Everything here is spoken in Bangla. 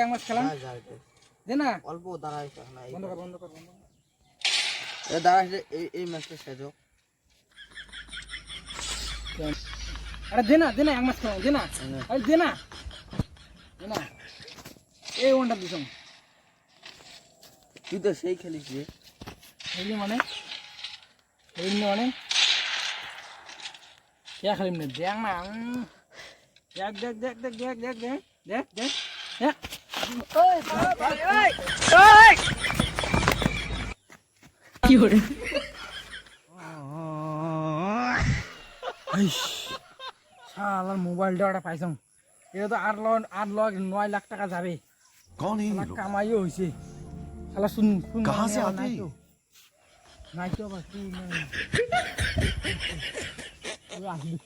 এক ম্যাচ খেলাম দে না অল্প দাঁড়াই না বন্ধ কর বন্ধ কর বন্ধ এ দাঁড়াই এই ম্যাচটা শেষ হোক আরে দে না এক ম্যাচ খেলাম দে না আরে দে না এই ওয়ানটা দিছম তুই তো সেই খেলিস রে খেলি মানে কে খেলিম না দেখ না দেখ ওই কি করে শালার মোবাইলটা ওটা পাইছাম এটা তো 8 লাখ টাকা যাবে कौन है ये लोग কামাইও হয়েছে শালা শুন कहाँ से आते हैं নাই তো আবার কি আসবি